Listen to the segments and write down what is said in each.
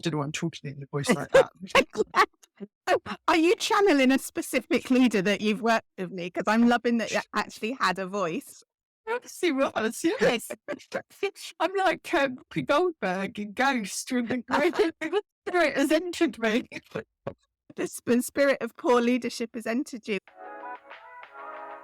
don't know why I'm talking in a voice like that. Are you channeling a specific leader that you've worked with, me? Because I'm loving that you actually had a voice. Honestly, was, yes. I'm like Whoopi Goldberg in Ghost when the great spirit has entered me. The spirit of poor leadership has entered you.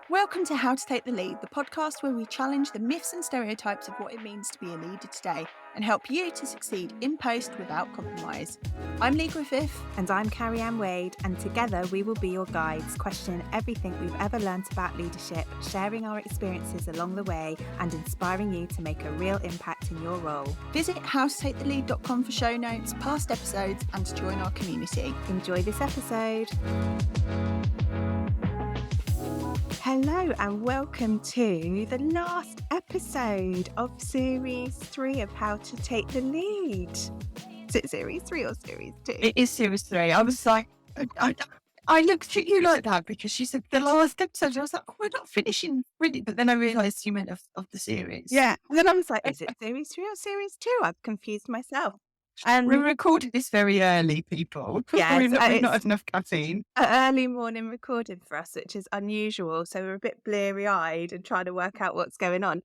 Welcome to How to Take the Lead, the podcast where we challenge the myths and stereotypes of what it means to be a leader today and help you to succeed in post without compromise. I'm Lee Griffith. And I'm Carrie-Anne Wade, and together we will be your guides, questioning everything we've ever learnt about leadership, sharing our experiences along the way, and inspiring you to make a real impact in your role. Visit howtotakethelead.com for show notes, past episodes, and to join our community. Enjoy this episode. Hello and welcome to the last episode of Series 3 of How to Take the Lead. Is it Series 3 or Series 2? It is Series 3. I was like, I looked at you like that because she said the last episode. I was like, oh, we're not finishing really. But then I realised you meant of the series. Yeah. And then I was like, is it Series 3 or Series 2? I've confused myself. We recorded this very early, people. Yeah, we've not had enough caffeine. An early morning recording for us, which is unusual. So we're a bit bleary-eyed and trying to work out what's going on.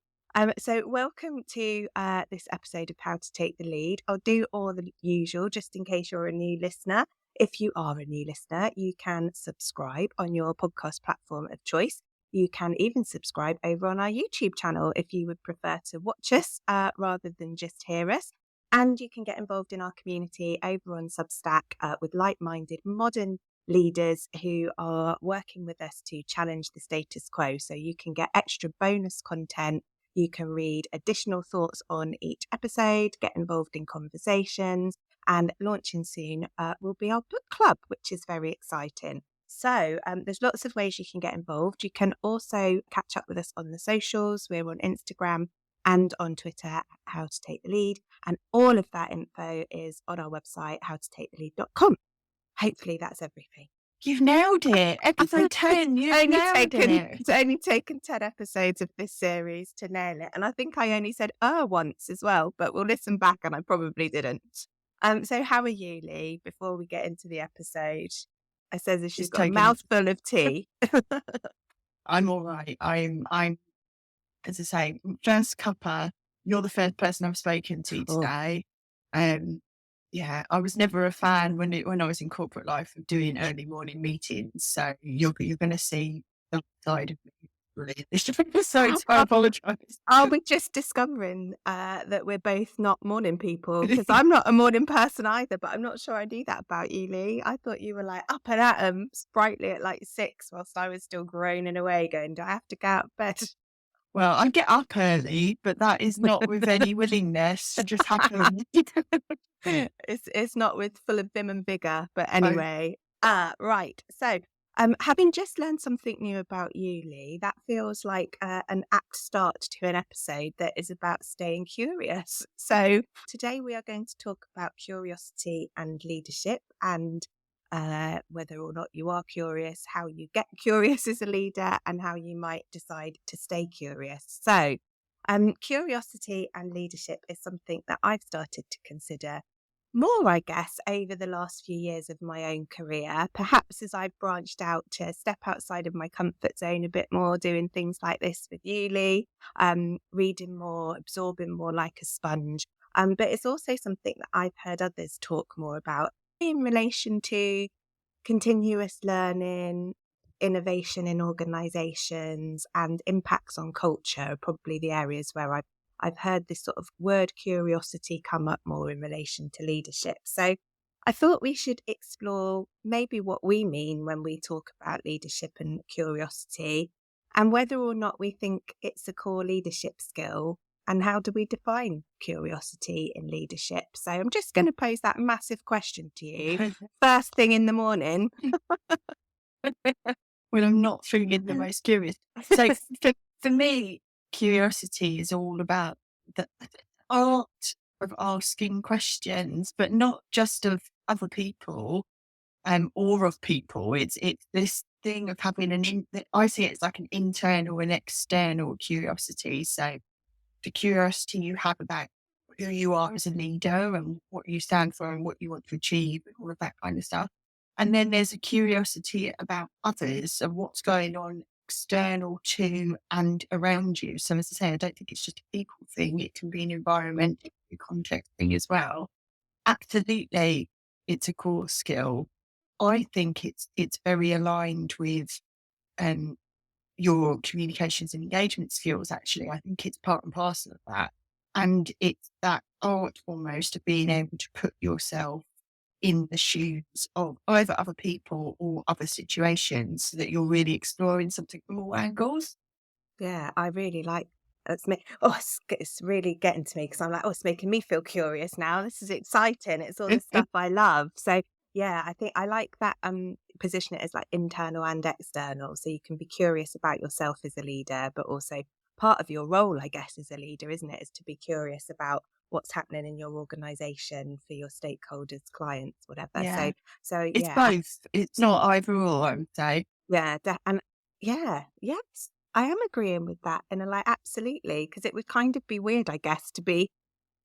So welcome to this episode of How to Take the Lead. I'll do all the usual just in case you're a new listener. If you are a new listener, you can subscribe on your podcast platform of choice. You can even subscribe over on our YouTube channel if you would prefer to watch us rather than just hear us. And you can get involved in our community over on Substack with like-minded modern leaders who are working with us to challenge the status quo. So you can get extra bonus content. You can read additional thoughts on each episode, get involved in conversations, and launching soon will be our book club, which is very exciting. So there's lots of ways you can get involved. You can also catch up with us on the socials. We're on Instagram and on Twitter at How to Take the Lead. And all of that info is on our website, howtotakethelead.com. Hopefully that's everything. You've nailed it. Episode 10. It's only taken 10 episodes of this series to nail it. And I think I only said once as well, but we'll listen back and I probably didn't. So how are you, Lee, before we get into the episode? I says as she's got a mouthful of tea. I'm all right. I'm as I say, first cuppa. You're the first person I've spoken to today. Yeah, I was never a fan when I was in corporate life of doing early morning meetings. So you're going to see the side of me. Really, this episode, so I apologise. Are we just discovering that we're both not morning people? Because I'm not a morning person either, but I'm not sure I knew that about you, Lee. I thought you were like up and at 'em sprightly at like 6 whilst I was still groaning away going, do I have to get out of bed? Well, I get up early, but that is not with any willingness. It just happens. It's not with full of vim and vigour, but anyway. Right. So, having just learned something new about you, Lee, that feels like an apt start to an episode that is about staying curious. So today we are going to talk about curiosity and leadership and whether or not you are curious, how you get curious as a leader, and how you might decide to stay curious. So curiosity and leadership is something that I've started to consider more, I guess, over the last few years of my own career, perhaps as I've branched out to step outside of my comfort zone a bit more, doing things like this with you, Lee, reading more, absorbing more like a sponge. But it's also something that I've heard others talk more about in relation to continuous learning, innovation in organisations, and impacts on culture are probably the areas where I've heard this sort of word curiosity come up more in relation to leadership. So I thought we should explore maybe what we mean when we talk about leadership and curiosity, and whether or not we think it's a core leadership skill, and how do we define curiosity in leadership. So I'm just going to pose that massive question to you first thing in the morning. When I'm not feeling the most curious. So for me, curiosity is all about the art of asking questions, but not just of other people or of people. It's this thing of having I see it as like an internal and external curiosity. So the curiosity you have about who you are as a leader and what you stand for and what you want to achieve and all of that kind of stuff. And then there's a curiosity about others and what's going on external to and around you. So as I say, I don't think it's just a people thing. It can be an environment, it can be a context thing as well. Absolutely, it's a core skill. I think it's very aligned with um, your communications and engagement skills, actually. I think it's part and parcel of that. And it's that art almost of being able to put yourself in the shoes of either other people or other situations so that you're really exploring something from all angles. Yeah, I really like it's me. Oh, it's really getting to me because I'm like, oh, it's making me feel curious now. This is exciting. It's all the stuff I love. So yeah, I think I like that. Position it as like internal and external, so you can be curious about yourself as a leader, but also part of your role, I guess, as a leader, isn't it, is to be curious about what's happening in your organization for your stakeholders, clients, whatever. Yeah. So It's yeah, both. It's not either or, I would say. yeah, and yeah, yes, I am agreeing with that. And I'm like, absolutely, because it would kind of be weird, I guess, to be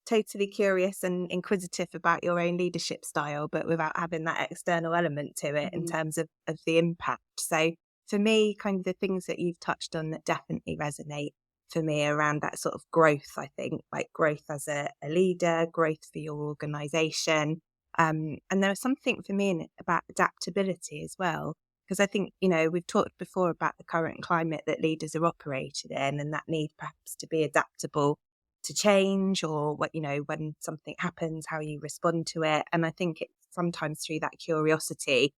totally curious and inquisitive about your own leadership style, but without having that external element to it in Mhm. terms of the impact. So for me, kind of the things that you've touched on that definitely resonate for me around that sort of growth, I think, like growth as a leader, growth for your organization. And there was something for me about adaptability as well, because I think, we've talked before about the current climate that leaders are operating in and that need perhaps to be adaptable to change, or what, when something happens, how you respond to it. And I think it's sometimes through that curiosity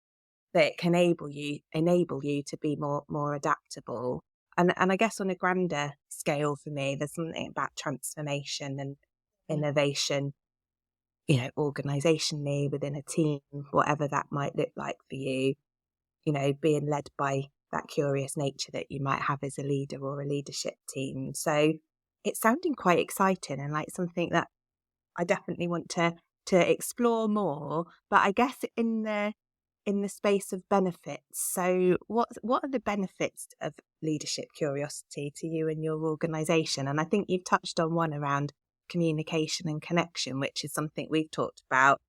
that it can enable you to be more adaptable. And I guess on a grander scale for me, there's something about transformation and innovation, organizationally within a team, whatever that might look like for you, being led by that curious nature that you might have as a leader or a leadership team. So it's sounding quite exciting and like something that I definitely want to explore more. But I guess in the space of benefits. So what are the benefits of leadership curiosity to you and your organization? And I think you've touched on one around communication and connection, which is something we've talked about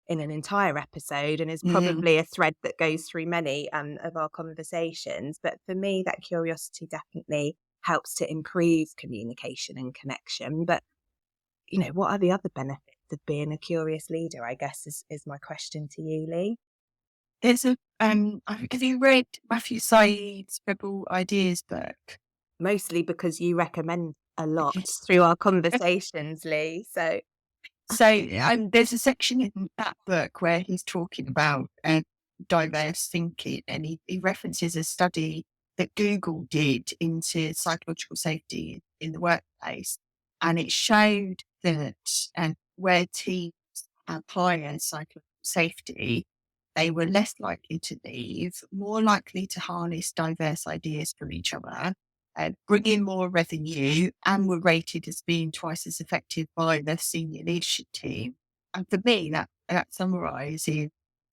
in an entire episode and is Mm. probably a thread that goes through many of our conversations. But for me, that curiosity definitely helps to improve communication and connection. But, what are the other benefits of being a curious leader, I guess, is my question to you, Lee. There's have you read Matthew Said's Rebel Ideas book? Mostly because you recommend a lot through our conversations, Lee. So, So there's a section in that book where he's talking about diverse thinking, and he references a study that Google did into psychological safety in the workplace, and it showed that where teams have higher psychological safety, they were less likely to leave, more likely to harness diverse ideas from each other, bring in more revenue, and were rated as being twice as effective by the senior leadership team. And for me, that summarises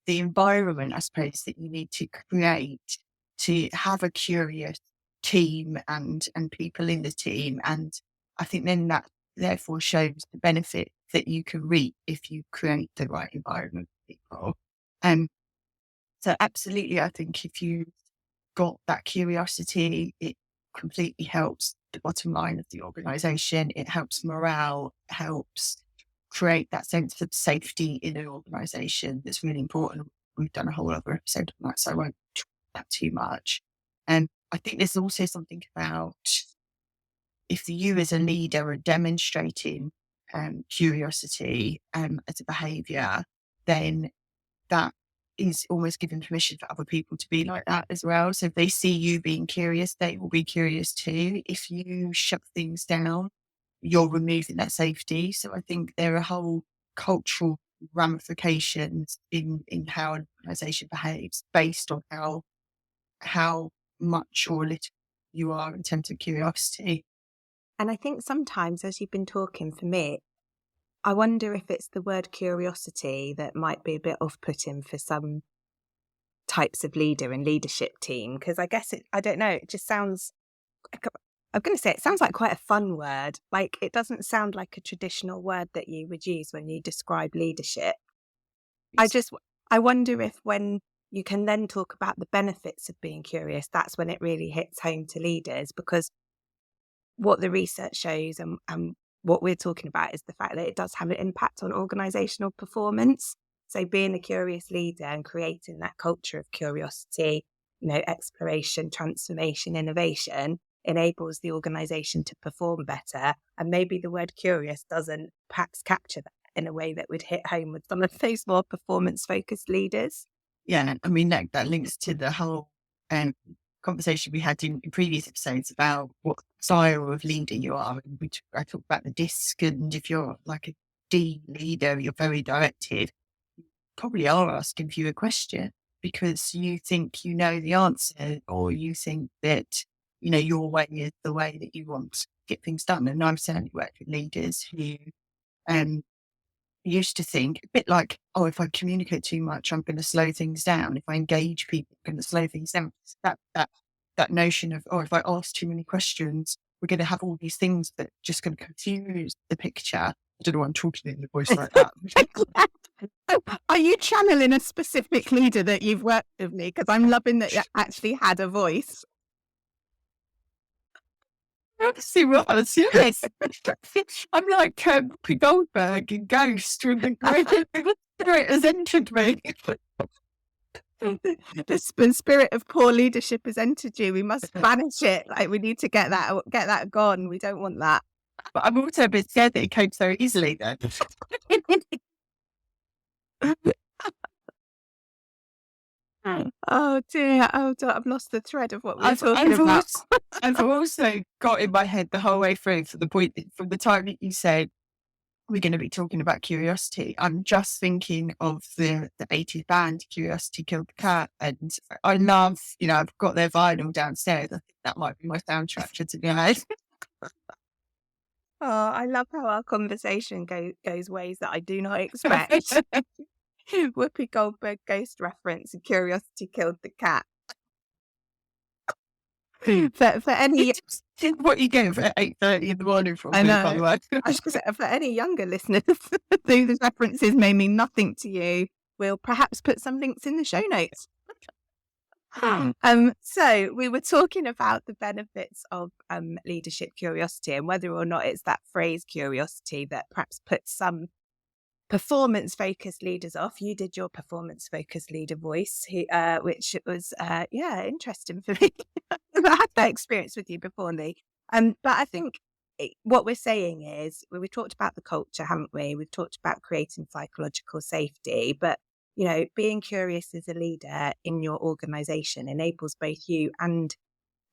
the environment, I suppose, that you need to create to have a curious team and people in the team. And I think then that therefore shows the benefit that you can reap if you create the right environment for people. Um, so absolutely, I think if you got that curiosity, it completely helps the bottom line of the organization. It helps morale, helps create that sense of safety in an organization that's really important. We've done a whole other episode on that, so I won't talk about that too much. And I think there's also something about if you as a leader are demonstrating curiosity as a behavior, then that is almost giving permission for other people to be like that as well. So if they see you being curious, they will be curious too. If you shut things down, you're removing that safety. So I think there are whole cultural ramifications in how an organization behaves based on how much or little you are in terms of curiosity. and I think sometimes as you've been talking, for me, I wonder if it's the word curiosity that might be a bit off-putting for some types of leader and leadership team, because I guess I don't know, it just sounds like I'm going to say it sounds like quite a fun word. Like it doesn't sound like a traditional word that you would use when you describe leadership. I wonder if when you can then talk about the benefits of being curious, that's when it really hits home to leaders, because what the research shows and what we're talking about is the fact that it does have an impact on organizational performance. So being a curious leader and creating that culture of curiosity, exploration, transformation, innovation enables the organization to perform better. And maybe the word curious doesn't perhaps capture that in a way that would hit home with some of those more performance focused leaders. Yeah, I mean, that links to the whole conversation we had in previous episodes about what style of leader you are. I talked about the DISC, and if you're like a D leader, you're very directed, you probably are asking fewer questions because you think you know the answer, or you think that, your way is the way that you want to get things done. And I've certainly worked with leaders who um, used to think a bit like, oh, if I communicate too much, I'm going to slow things down. If I engage people, I'm going to slow things down. That notion of, oh, if I ask too many questions, we're going to have all these things that just going to confuse the picture. I don't know why I'm talking in a voice like that. Are you channeling a specific leader that you've worked with me? Because I'm loving that you actually had a voice. See what I was, yes. I'm like Whoopi Goldberg in Ghost when the spirit has entered me. The spirit of poor leadership has entered you. We must banish it. Like we need to get that gone. We don't want that. But I'm also a bit scared that it came so easily then. Oh dear. Oh, I've lost the thread of what we were talking about. I've also got in my head the whole way through, from the time that you said we're going to be talking about curiosity, I'm just thinking of the 80s band Curiosity Killed the Cat. And I love, I've got their vinyl downstairs. I think that might be my soundtrack for tonight. Oh, I love how our conversation goes ways that I do not expect. Whoopi Goldberg ghost reference and Curiosity Killed the Cat. For any what you get for 8:30 in the morning from I me, know. by the way. I was gonna say, for any younger listeners, those references may mean nothing to you. We'll perhaps put some links in the show notes. So we were talking about the benefits of leadership curiosity, and whether or not it's that phrase curiosity that perhaps puts some performance focused leaders off. You did your performance focused leader voice, which was interesting for me. I had that experience with you before, Lee. But I think what we're saying is we talked about the culture, haven't we? We've talked about creating psychological safety, but being curious as a leader in your organization enables both you and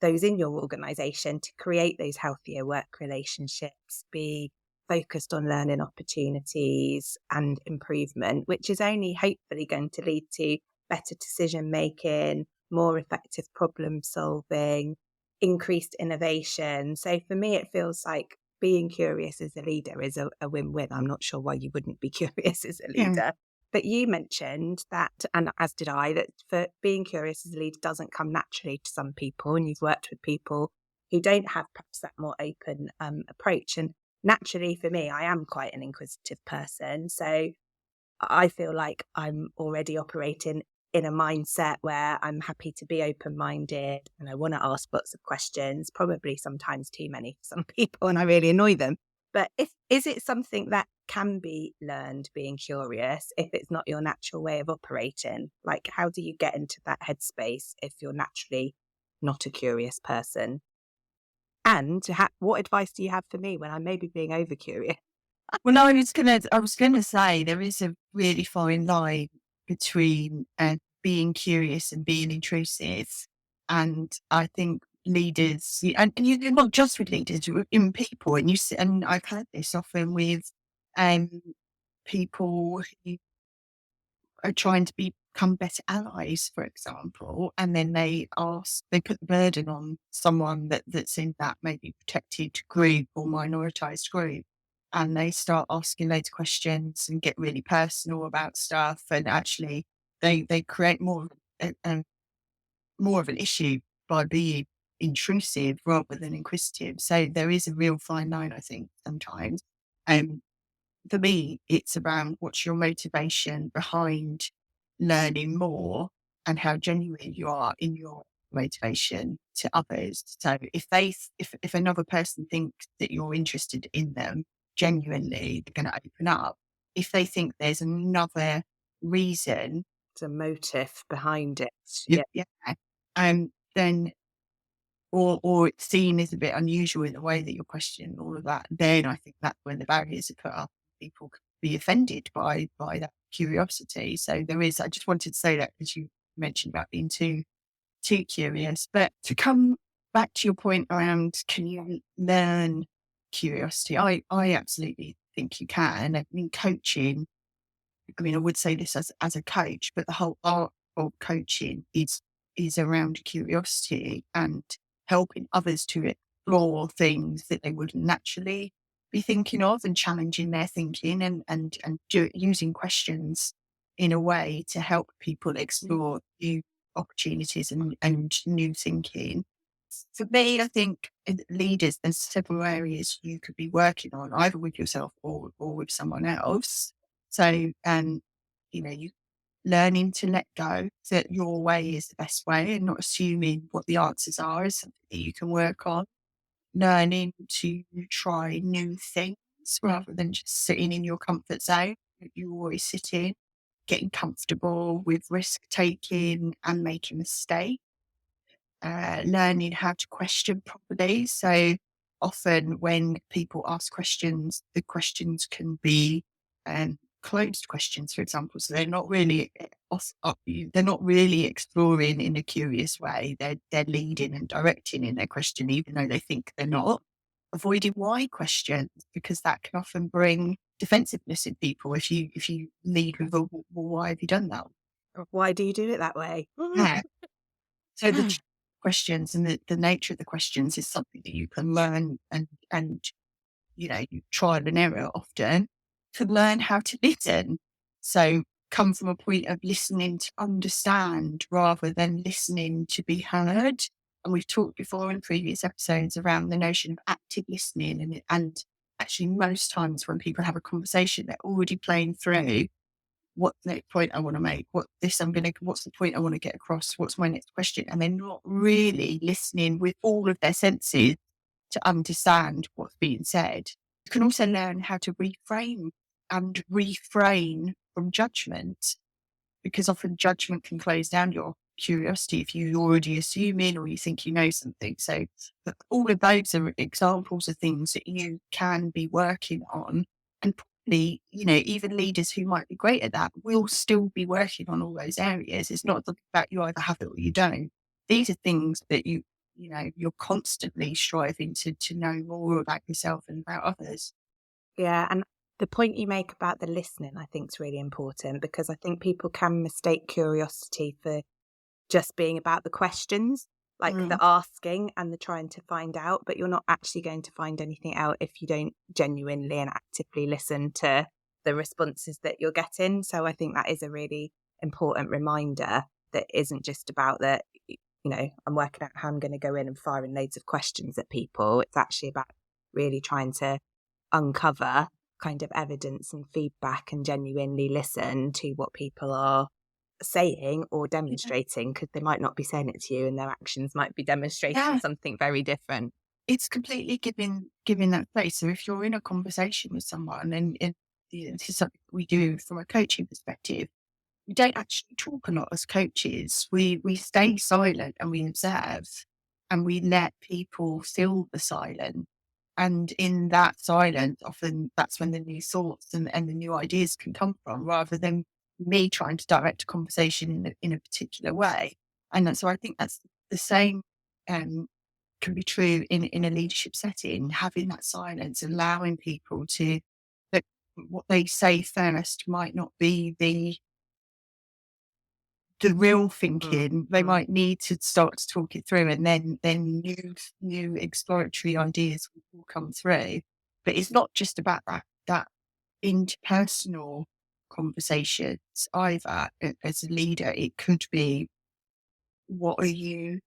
those in your organization to create those healthier work relationships, be focused on learning opportunities and improvement, which is only hopefully going to lead to better decision making, more effective problem solving, increased innovation. So for me, it feels like being curious as a leader is a win-win. I'm not sure why you wouldn't be curious as a leader. But you mentioned that, and as did I, that for being curious as a leader doesn't come naturally to some people, and you've worked with people who don't have perhaps that more open approach. And naturally for me, I am quite an inquisitive person. So I feel like I'm already operating in a mindset where I'm happy to be open-minded and I want to ask lots of questions, probably sometimes too many for some people, and I really annoy them. But is it something that can be learned, being curious, if it's not your natural way of operating? Like, how do you get into that headspace if you're naturally not a curious person? And what advice do you have for me when I'm maybe being over curious? Well, I was gonna say there is a really fine line between being curious and being intrusive, and I think leaders, and you're not just with leaders, you're in people, and I've had this often with people who are trying to become better allies, for example, and then they put the burden on someone that's in that maybe protected group or minoritized group. And they start asking loads of questions and get really personal about stuff. And actually they create more of an issue by being intrusive rather than inquisitive. So there is a real fine line, I think, sometimes. Um, for me, it's around what's your motivation behind learning more and how genuine you are in your motivation to others. So if another person thinks that you're interested in them genuinely, they're going to open up. If they think there's another reason, It's a motive behind it. yeah, Yeah. yeah, then or it's seen as a bit unusual in the way that you're questioning all of that, then I think that's when the barriers are put up. People could be offended by that curiosity. So there is. I just wanted to say that because you mentioned about being too curious. But to come back to your point around can you learn curiosity? I absolutely think you can. I mean, coaching. I mean, I would say this as a coach, but the whole art of coaching is around curiosity and helping others to explore things that they wouldn't naturally be thinking of and challenging their thinking and using questions in a way to help people explore new opportunities and new thinking. For me, I think leaders, there's several areas you could be working on, either with yourself or with someone else. So, you learning to let go, that your way is the best way and not assuming what the answers are is something that you can work on. Learning to try new things rather than just sitting in your comfort zone that you always sit in, getting comfortable with risk taking and making mistakes, learning how to question properly. So often when people ask questions, the questions can be closed questions, for example. So they're not really they're not really exploring in a curious way. They're leading and directing in their question, even though they think they're not. Avoiding why questions, because that can often bring defensiveness in people. If you lead with, well, why have you done that? Why do you do it that way? Yeah. So the questions and the nature of the questions is something that you can learn and you trial and error often to learn how to listen. So come from a point of listening to understand rather than listening to be heard. And we've talked before in previous episodes around the notion of active listening and actually most times when people have a conversation, they're already playing through what's the next point I want to make? What's the point I want to get across? What's my next question? And they're not really listening with all of their senses to understand what's being said. You can also learn how to reframe and refrain from judgment, because often judgment can close down your curiosity if you're already assuming or you think you know something. So all of those are examples of things that you can be working on. And probably, even leaders who might be great at that will still be working on all those areas. It's not that you either have it or you don't. These are things that you're constantly striving to know more about yourself and about others. Yeah, and the point you make about the listening, I think, is really important because I think people can mistake curiosity for just being about the questions, like the asking and the trying to find out, but you're not actually going to find anything out if you don't genuinely and actively listen to the responses that you're getting. So I think that is a really important reminder that isn't just about that, I'm working out how I'm going to go in and firing loads of questions at people. It's actually about really trying to uncover kind of evidence and feedback and genuinely listen to what people are saying or demonstrating, because they might not be saying it to you and their actions might be demonstrating Yeah. something very different. It's completely giving that place. So if you're in a conversation with someone and this is something we do from a coaching perspective, we don't actually talk a lot as coaches. We stay silent and we observe and we let people fill the silence. And in that silence, often that's when the new thoughts and the new ideas can come from, rather than me trying to direct a conversation in a particular way. So I think that's the same can be true in a leadership setting, having that silence, allowing people to that what they say first might not be the real thinking. They might need to start to talk it through and then new exploratory ideas will come through. But it's not just about that interpersonal conversations either. As a leader, it could be what are you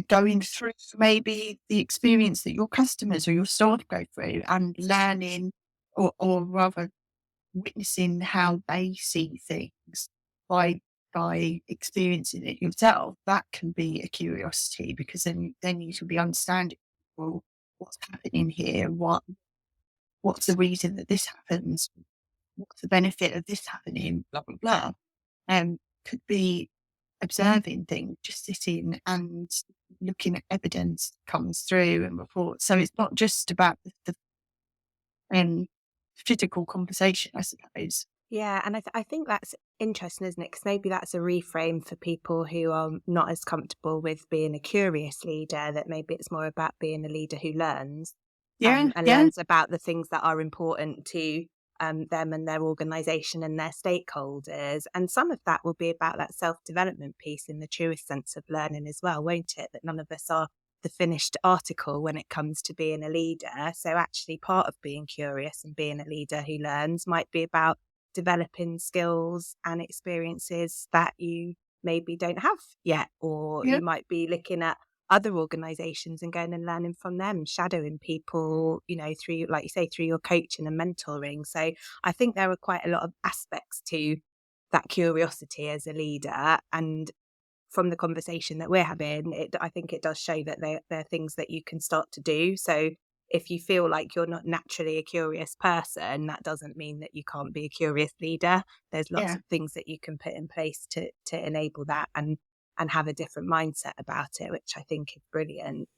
going through maybe the experience that your customers or your staff go through and learning or rather witnessing how they see things by experiencing it yourself, that can be a curiosity because then you should be understanding, well, what's happening here, what's the reason that this happens, what's the benefit of this happening, blah blah blah. Could be observing things, just sitting and looking at evidence that comes through and reports. So it's not just about the physical conversation, I suppose. Yeah, and I think that's interesting, isn't it? Because maybe that's a reframe for people who are not as comfortable with being a curious leader, that maybe it's more about being a leader who learns Yeah, and yeah, learns about the things that are important to them and their organisation and their stakeholders. And some of that will be about that self-development piece in the truest sense of learning as well, won't it? That none of us are the finished article when it comes to being a leader. So actually part of being curious and being a leader who learns might be about developing skills and experiences that you maybe don't have yet, or yeah. you might be looking at other organizations and going and learning from them, shadowing people, through, like you say, through your coaching and mentoring. So I think there are quite a lot of aspects to that curiosity as a leader. And from the conversation that we're having, I think it does show that they're things that you can start to do. So if you feel like you're not naturally a curious person, that doesn't mean that you can't be a curious leader. There's lots Yeah. of things that you can put in place to enable that and have a different mindset about it, which I think is brilliant.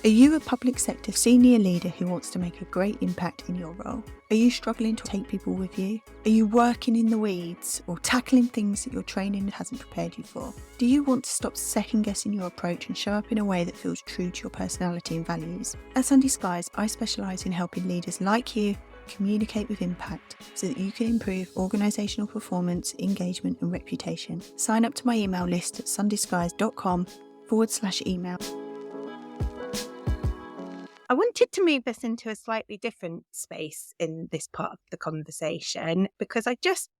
Are you a public sector senior leader who wants to make a great impact in your role? Are you struggling to take people with you? Are you working in the weeds or tackling things that your training hasn't prepared you for? Do you want to stop second guessing your approach and show up in a way that feels true to your personality and values? At Sunday Skies, I specialise in helping leaders like you communicate with impact so that you can improve organisational performance, engagement and reputation. Sign up to my email list at sundayskies.com/email. I wanted to move us into a slightly different space in this part of the conversation, because I just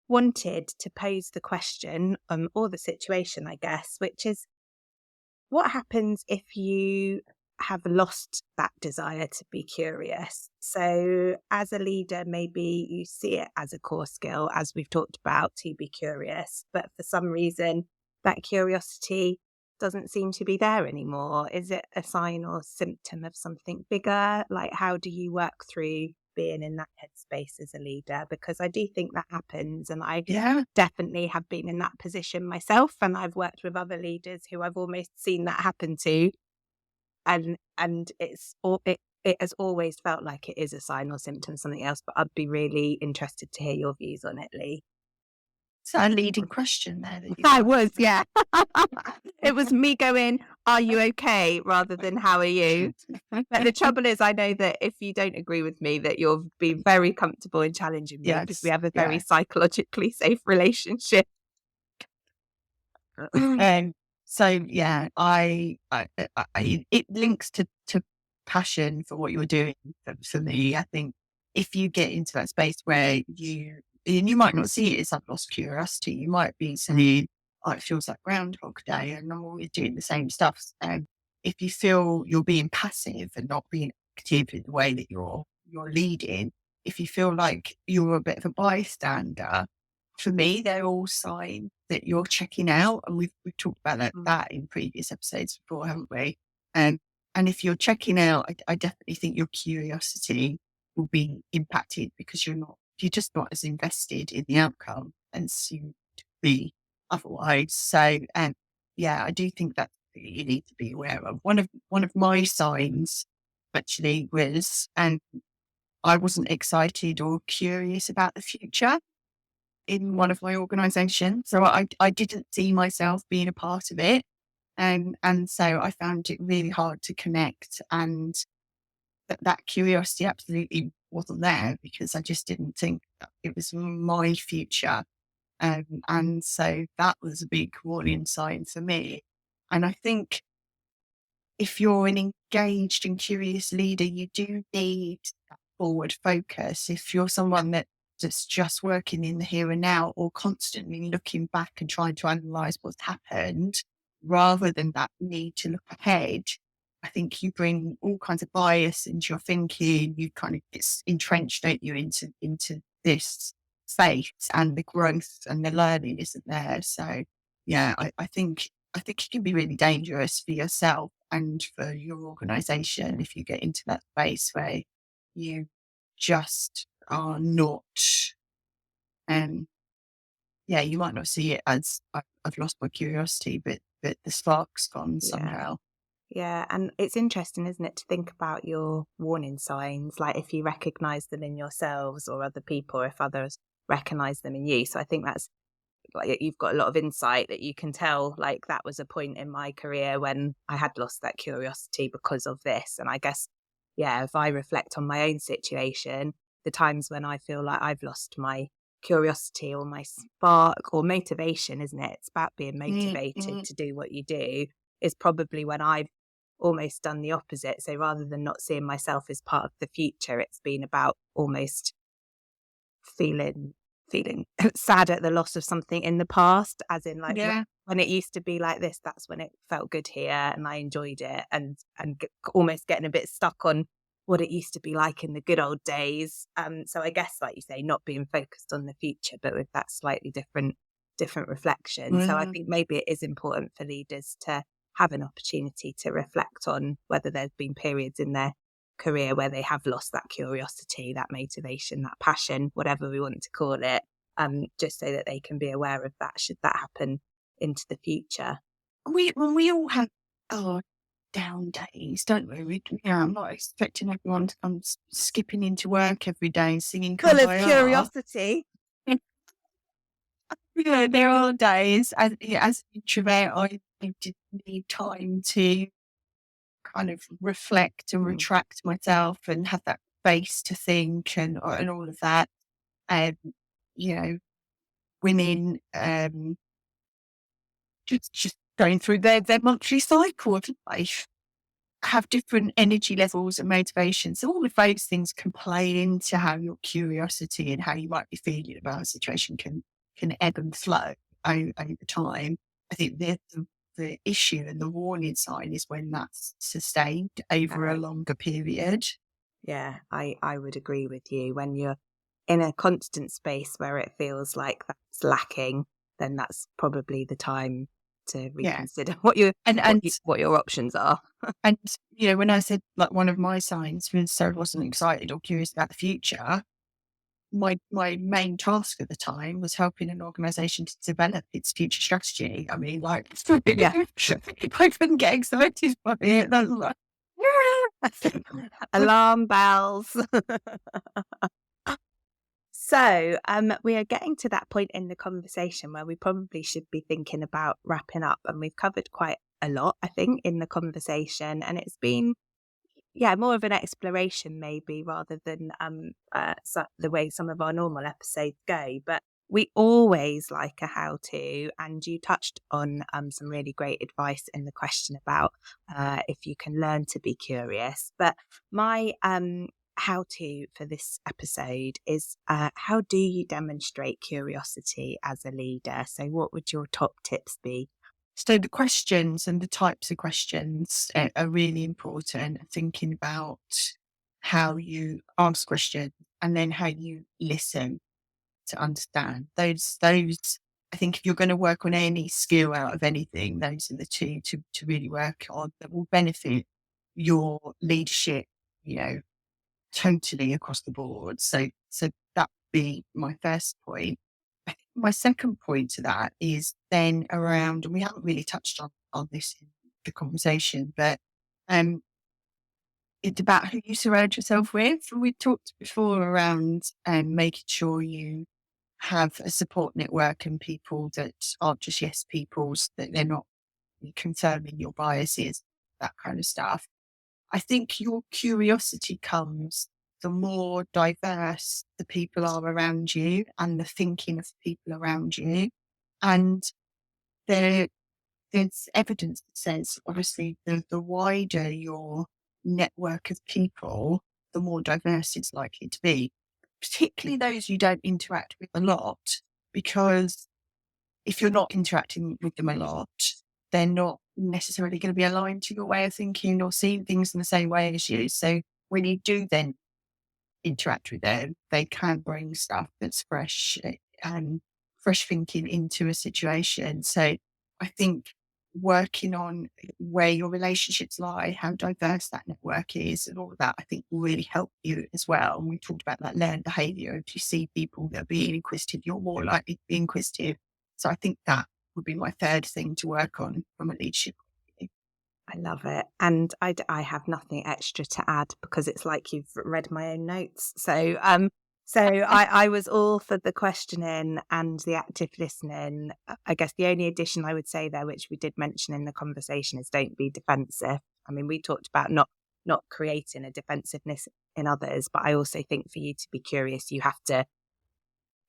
wanted to pose the question, or the situation, I guess, which is, what happens if you have lost that desire to be curious? So as a leader, maybe you see it as a core skill, as we've talked about, to be curious, but for some reason that curiosity doesn't seem to be there anymore. Is it a sign or symptom of something bigger? Like, how do you work through being in that headspace as a leader? Because I do think that happens, and I Yeah. definitely have been in that position myself, and I've worked with other leaders who I've almost seen that happen to, and it has always felt like it is a sign or symptom of something else. But I'd be really interested to hear your views on it, Lee. It's a leading question there that you I asked. was, yeah. It was me going, "Are you okay?" rather than "How are you?" But the trouble is, I know that if you don't agree with me, that you'll be very comfortable in challenging me, because we Yes, have a very yeah. psychologically safe relationship. So yeah, it links to passion for what you're doing. For me, I think if you get into that space where you might not see it as I've lost curiosity, you might be saying, "Oh, it feels like Groundhog Day, and I'm always doing the same stuff." If you feel you're being passive and not being active in the way that you're leading, if you feel like you're a bit of a bystander, for me, they're all signs that you're checking out. And we've talked about that in previous episodes before, haven't we? And if you're checking out, I definitely think your curiosity will be impacted because you're just not as invested in the outcome as you would be otherwise. So, yeah, I do think that you need to be aware of. One of my signs actually was, and I wasn't excited or curious about the future in one of my organisations. So I didn't see myself being a part of it. And so I found it really hard to connect, and that curiosity absolutely wasn't there because I just didn't think that it was my future. And so that was a big warning sign for me. And I think if you're an engaged and curious leader, you do need that forward focus. If you're someone that that's just working in the here and now, or constantly looking back and trying to analyze what's happened rather than that need to look ahead, I think you bring all kinds of bias into your thinking. You kind of get entrenched, don't you, into this faith, and the growth and the learning isn't there. So yeah, I think it can be really dangerous for yourself and for your organization if you get into that space where you just are not, um yeah, you might not see it as I've lost my curiosity, but the spark's gone Yeah. somehow. Yeah, and it's interesting, isn't it, to think about your warning signs, like if you recognize them in yourselves or other people, or if others recognize them in you. So I think that's like you've got a lot of insight that you can tell, like that was a point in my career when I had lost that curiosity because of this. And I guess, yeah, if I reflect on my own situation, the times when I feel like I've lost my curiosity or my spark or motivation, isn't it? It's about being motivated Mm. to do what you do, is probably when I've almost done the opposite. So rather than not seeing myself as part of the future, it's been about almost feeling sad at the loss of something in the past, as in like Yeah. when it used to be like this, that's when it felt good here and I enjoyed it, and almost getting a bit stuck on what it used to be like in the good old days. So I guess, like you say, not being focused on the future, but with that slightly different reflection. So I Mm. think maybe it is important for leaders to have an opportunity to reflect on whether there's been periods in their career where they have lost that curiosity, that motivation, that passion, whatever we want to call it, just so that they can be aware of that should that happen into the future. We all have our down days, don't we? I'm not expecting everyone to come skipping into work every day and singing Full of Kumbaya. curiosity. Yeah, there are days as an introvert, I did need time to kind of reflect and Mm. retract myself and have that space to think and all of that. Um, you know, women just going through their monthly cycle of life have different energy levels and motivations. So all of those things can play into how your curiosity and how you might be feeling about a situation can ebb and flow over time. I think the issue and the warning sign is when that's sustained over a longer period. Yeah, I would agree with you. When you're in a constant space where it feels like that's lacking, then that's probably the time to Yeah. reconsider And and what your options are. and when I said like one of my signs was so I wasn't excited or curious about the future, my main task at the time was helping an organization to develop its future strategy. I mean, like, Yeah. if I couldn't get excited by it, that's like, Alarm bells. So, we are getting to that point in the conversation where we probably should be thinking about wrapping up, and we've covered quite a lot, I think, in the conversation, and it's been, yeah, more of an exploration maybe rather than the way some of our normal episodes go. But we always like a how-to, and you touched on some really great advice in the question about if you can learn to be curious. But my how-to for this episode is how do you demonstrate curiosity as a leader? So what would your top tips be? so the questions and the types of questions are really important. Thinking about how you ask questions and then how you listen to understand those. I think if you're going to work on any skill out of anything, those are the two to really work on that will benefit your leadership, you know, totally across the board. So that would be my first point. I think my second point to that is then around, and we haven't really touched on this in the conversation, but um it's about who you surround yourself with. We talked before around making sure you have a support network and people that aren't just yes peoples, that they're not confirming your biases, that kind of stuff. I think your curiosity comes the more diverse the people are around you and the thinking of the people around you. And there, there's evidence that says, obviously, the wider your network of people, the more diverse it's likely to be. particularly those you don't interact with a lot, because if you're not interacting with them a lot, they're not necessarily going to be aligned to your way of thinking or seeing things in the same way as you. So when you do then interact with them, they can bring stuff that's fresh and fresh thinking into a situation. So I think working on where your relationships lie, how diverse that network is, and all of that, I think will really help you as well. And we talked about that learned behaviour. If you see people that are being inquisitive, you're more likely to be inquisitive. So I think that would be my third thing to work on from a leadership point of view. I love it. And I have nothing extra to add because it's like you've read my own notes. So I was all for the questioning and the active listening. I guess the only addition I would say there, which we did mention in the conversation, is don't be defensive. I mean, we talked about not creating a defensiveness in others, but I also think for you to be curious, you have to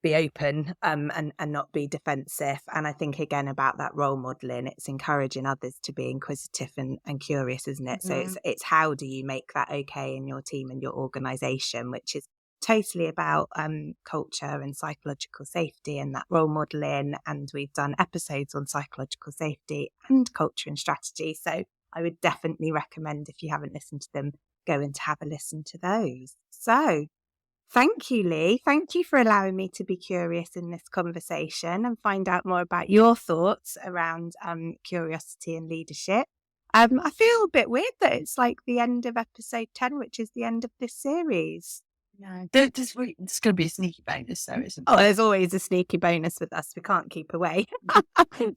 be open and not be defensive. And I think again about that role modeling, it's encouraging others to be inquisitive and curious, isn't it? So it's how do you make that okay in your team and your organization, which is totally about culture and psychological safety and that role modeling. And we've done episodes on psychological safety and culture and strategy. So I would definitely recommend, if you haven't listened to them, go and have a listen to those. So thank you, Lee. Thank you for allowing me to be curious in this conversation and find out more about your thoughts around curiosity and leadership. I feel a bit weird that it's like the end of episode 10, which is the end of this series. No, there's going to be a sneaky bonus, though, isn't Oh, there? there's always a sneaky bonus with us. We can't keep away.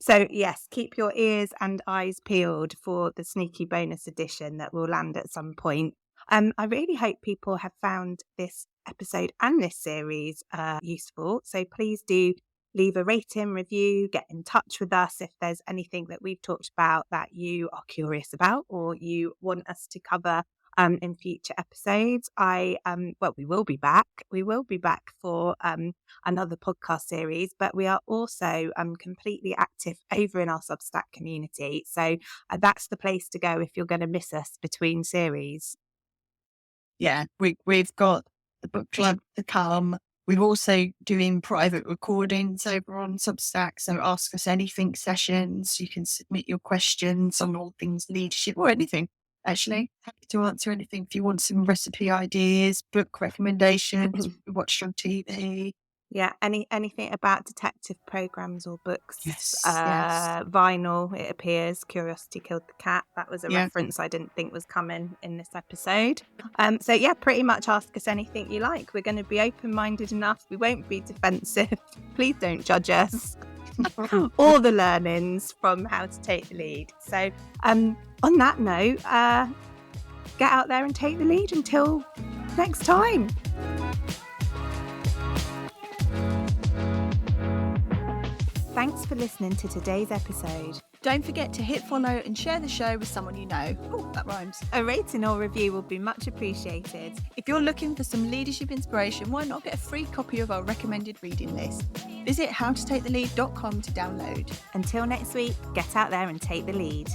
So, yes, keep your ears and eyes peeled for the sneaky bonus edition that will land at some point. I really hope people have found this episode and this series useful. So please do leave a rating, review, get in touch with us if there's anything that we've talked about that you are curious about or you want us to cover in future episodes. We will be back. We will be back for another podcast series, but we are also completely active over in our Substack community. So that's the place to go if you're going to miss us between series. Yeah, we've got the book club to come. We're also doing private recordings over on Substack. So ask us anything sessions. You can submit your questions on all things leadership or anything. Actually, happy to answer anything. If you want some recipe ideas, book recommendations, watch on TV. Yeah, anything about detective programs or books? Yes. Vinyl, it appears. Curiosity Killed the Cat. That was a reference I didn't think was coming in this episode. So yeah, pretty much ask us anything you like. We're going to be open-minded enough. We won't be defensive. Please don't judge us. All the learnings from How to Take the Lead. So on that note, get out there and take the lead until next time. Thanks for listening to today's episode. Don't forget to hit follow and share the show with someone you know. Oh, that rhymes. A rating or review will be much appreciated. If you're looking for some leadership inspiration, why not get a free copy of our recommended reading list? Visit howtotakethelead.com to download. Until next week, get out there and take the lead.